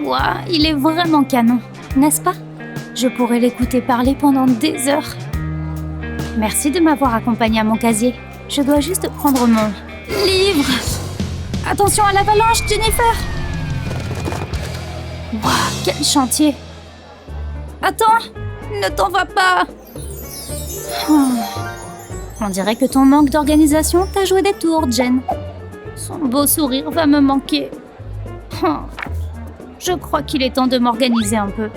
Ouah, il est vraiment canon, n'est-ce pas? Je pourrais l'écouter parler pendant des heures. Merci de m'avoir accompagné à mon casier. Je dois juste prendre mon livre. Attention à l'avalanche, Jennifer! Ouah, quel chantier! Attends, ne t'en vas pas! On dirait que ton manque d'organisation t'a joué des tours, Jen. Son beau sourire va me manquer. Je crois qu'il est temps de m'organiser un peu.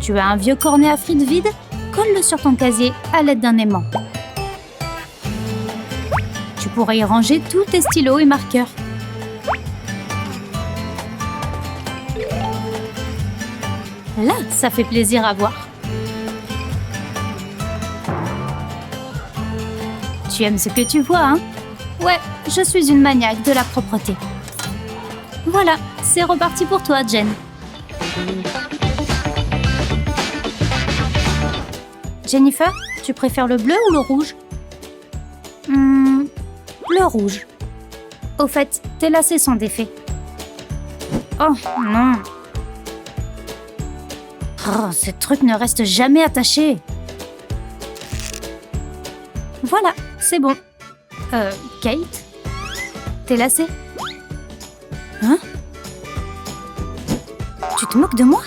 Tu as un vieux cornet à frites vide? Colle-le sur ton casier à l'aide d'un aimant. Tu pourrais y ranger tous tes stylos et marqueurs. Là, ça fait plaisir à voir. Tu aimes ce que tu vois, hein? Ouais, je suis une maniaque de la propreté. Voilà, c'est reparti pour toi, Jen. Jennifer, tu préfères le bleu ou le rouge? Le rouge. Au fait, tes lacets sont défaits. Oh non! Oh, ce truc ne reste jamais attaché. Voilà, c'est bon. Kate? Tes lacets? Hein? Tu te moques de moi?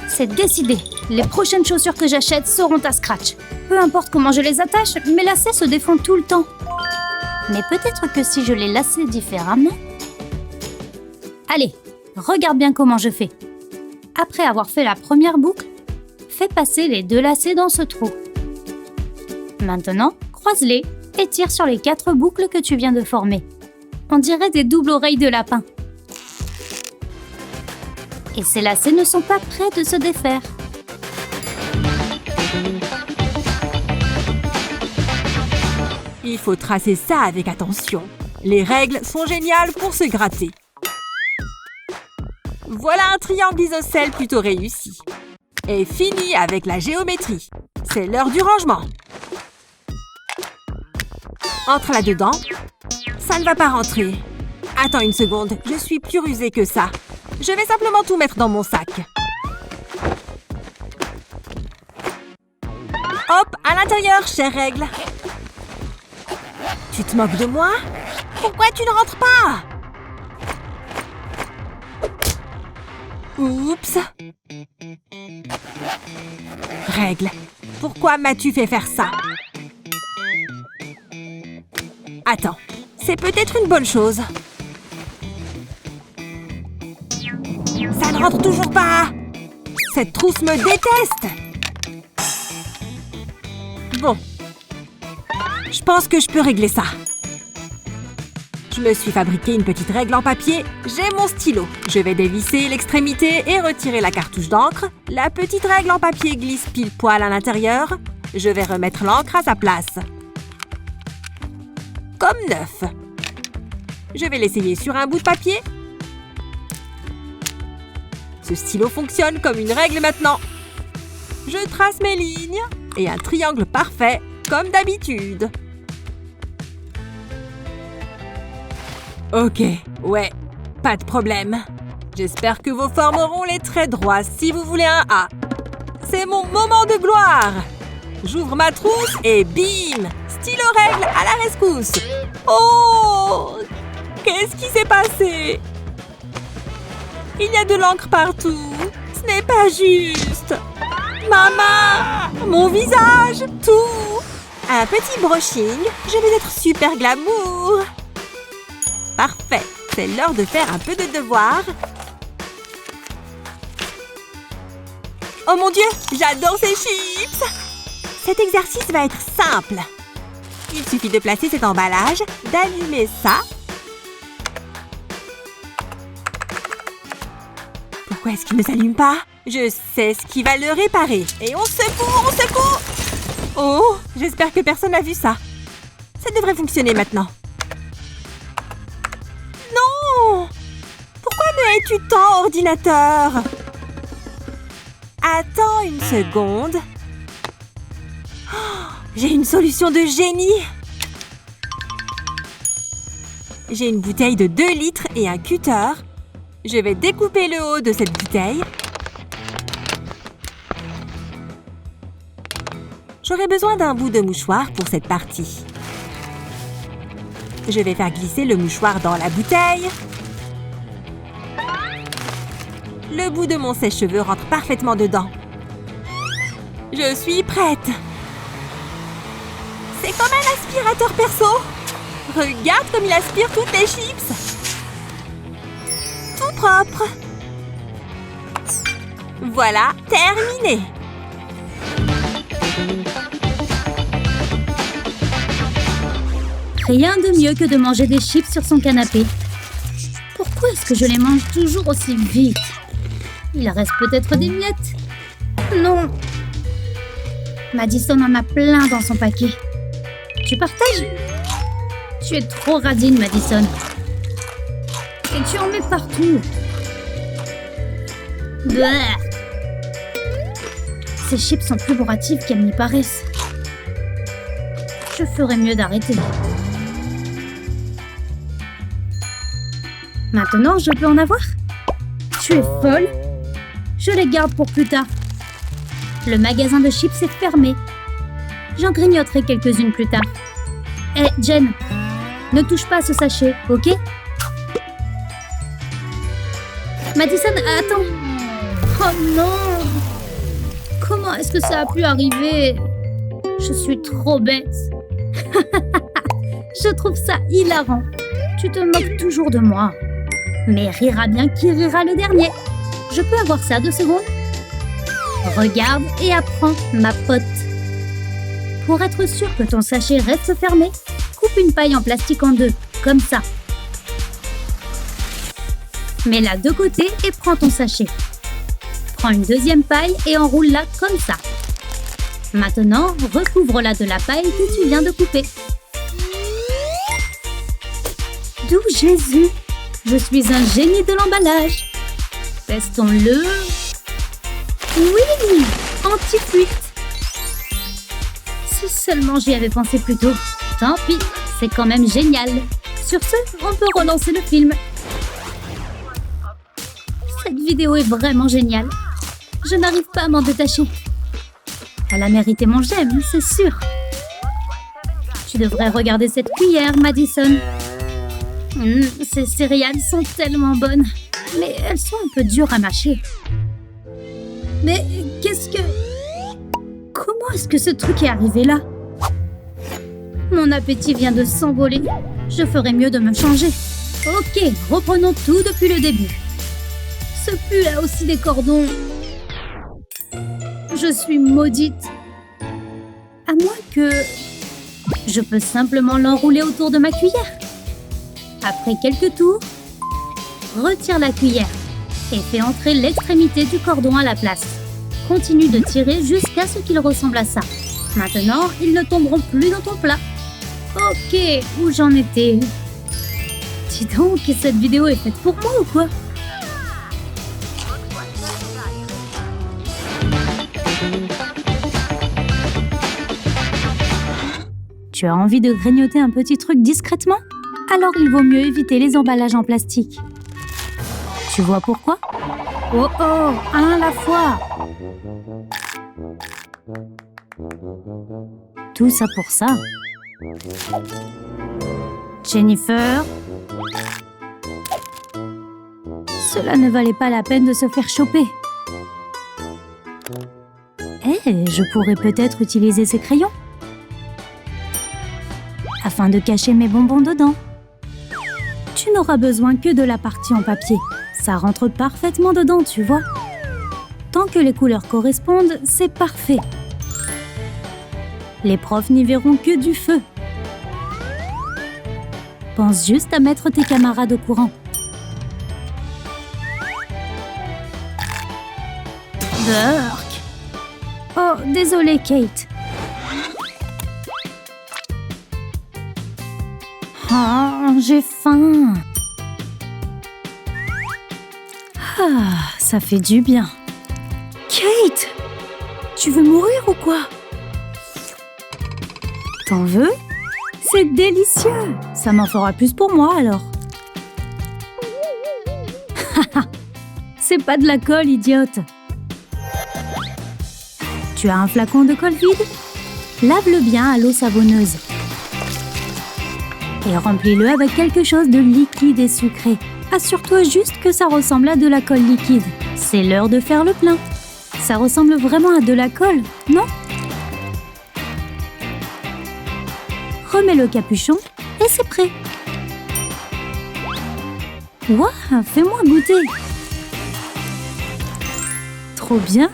C'est décidé. Les prochaines chaussures que j'achète seront à scratch. Peu importe comment je les attache, mes lacets se défont tout le temps. Mais peut-être que si je les laçais différemment... Allez, regarde bien comment je fais. Après avoir fait la première boucle, fais passer les 2 lacets dans ce trou. Maintenant, croise-les et tire sur les 4 boucles que tu viens de former. On dirait des doubles oreilles de lapin. Et ces lacets ne sont pas prêts de se défaire. Il faut tracer ça avec attention. Les règles sont géniales pour se gratter. Voilà un triangle isocèle plutôt réussi. Et fini avec la géométrie. C'est l'heure du rangement. Entre là-dedans. Ça ne va pas rentrer. Attends une seconde, je suis plus rusée que ça. Je vais simplement tout mettre dans mon sac. Hop, à l'intérieur, chère règle. Tu te moques de moi? Pourquoi tu ne rentres pas? Oups. Règle, pourquoi m'as-tu fait faire ça? Attends, c'est peut-être une bonne chose. Ça ne rentre toujours pas! Cette trousse me déteste! Bon. Je pense que je peux régler ça. Je me suis fabriqué une petite règle en papier. J'ai mon stylo. Je vais dévisser l'extrémité et retirer la cartouche d'encre. La petite règle en papier glisse pile poil à l'intérieur. Je vais remettre l'encre à sa place. Comme neuf. Je vais l'essayer sur un bout de papier. Ce stylo fonctionne comme une règle maintenant. Je trace mes lignes et un triangle parfait, comme d'habitude. Ok, ouais, pas de problème. J'espère que vos formes auront les traits droits si vous voulez un A. C'est mon moment de gloire. J'ouvre ma trousse et bim! Stylo règle à la rescousse. Oh! Qu'est-ce qui s'est passé? Il y a de l'encre partout. Ce n'est pas juste. Ma main, mon visage, tout. Un petit brushing. Je vais être super glamour. Parfait. C'est l'heure de faire un peu de devoir. Oh mon Dieu, j'adore ces chips. Cet exercice va être simple. Il suffit de placer cet emballage, d'allumer ça. Pourquoi est-ce qu'il ne s'allume pas? Je sais ce qui va le réparer. Et on secoue, on secoue! Oh, j'espère que personne n'a vu ça. Ça devrait fonctionner maintenant. Non! Pourquoi me hais-tu tant, ordinateur? Attends une seconde. Oh, j'ai une solution de génie. J'ai une bouteille de 2 litres et un cutter. Je vais découper le haut de cette bouteille. J'aurai besoin d'un bout de mouchoir pour cette partie. Je vais faire glisser le mouchoir dans la bouteille. Le bout de mon sèche-cheveux rentre parfaitement dedans. Je suis prête. C'est comme un aspirateur perso. Regarde comme il aspire toutes les chips. Tout propre. Voilà, terminé. Rien de mieux que de manger des chips sur son canapé. Pourquoi est-ce que je les mange toujours aussi vite? Il reste peut-être des miettes. Non. Madison en a plein dans son paquet. Tu partages? Tu es trop radine, Madison. Et tu en mets partout. Bleh. Ces chips sont plus bourratives qu'elles n'y paraissent. Je ferais mieux d'arrêter. Maintenant, je peux en avoir? Tu es folle? Je les garde pour plus tard. Le magasin de chips est fermé. J'en grignoterai quelques-unes plus tard. Hé, Jen, ne touche pas à ce sachet, ok? Madison, attends. Oh non! Comment est-ce que ça a pu arriver? Je suis trop bête. Je trouve ça hilarant. Tu te moques toujours de moi. Mais rira bien qui rira le dernier. Je peux avoir ça 2 secondes? Regarde et apprends, ma pote. Pour être sûr que ton sachet reste fermé, coupe une paille en plastique en 2, comme ça. Mets-la de côté et prends ton sachet. Prends une deuxième paille et enroule-la comme ça. Maintenant, recouvre-la de la paille que tu viens de couper. D'où Jésus! Je suis un génie de l'emballage. Testons-le. Oui! Anti-fuite. Si seulement j'y avais pensé plus tôt. Tant pis, c'est quand même génial. Sur ce, on peut relancer le film. Cette vidéo est vraiment géniale. Je n'arrive pas à m'en détacher. Elle a mérité mon j'aime, c'est sûr. Tu devrais regarder cette cuillère, Madison. Ces céréales sont tellement bonnes, mais elles sont un peu dures à mâcher. Mais qu'est-ce que... Comment est-ce que ce truc est arrivé là? Mon appétit vient de s'envoler. Je ferais mieux de me changer. Ok, reprenons tout depuis le début. Ce pue là aussi des cordons. Je suis maudite. À moins que... Je peux simplement l'enrouler autour de ma cuillère. Après quelques tours, retire la cuillère et fais entrer l'extrémité du cordon à la place. Continue de tirer jusqu'à ce qu'il ressemble à ça. Maintenant, ils ne tomberont plus dans ton plat. Ok, où j'en étais? Dis donc, cette vidéo est faite pour moi ou quoi? Tu as envie de grignoter un petit truc discrètement? Alors il vaut mieux éviter les emballages en plastique. Tu vois pourquoi? Oh oh, un à la fois. Tout ça pour ça. Jennifer. Cela ne valait pas la peine de se faire choper. Je pourrais peut-être utiliser ces crayons afin de cacher mes bonbons dedans. Tu n'auras besoin que de la partie en papier. Ça rentre parfaitement dedans, tu vois. Tant que les couleurs correspondent, c'est parfait. Les profs n'y verront que du feu. Pense juste à mettre tes camarades au courant. Burk. Oh, désolée, Kate. Oh, j'ai faim. Ah, ça fait du bien. Kate, tu veux mourir ou quoi? T'en veux? C'est délicieux. Ça m'en fera plus pour moi alors. C'est pas de la colle, idiote. Tu as un flacon de colle vide? Lave-le bien à l'eau savonneuse. Et remplis-le avec quelque chose de liquide et sucré. Assure-toi juste que ça ressemble à de la colle liquide. C'est l'heure de faire le plein. Ça ressemble vraiment à de la colle, non? Remets le capuchon et c'est prêt. Waouh, fais-moi goûter. Trop bien!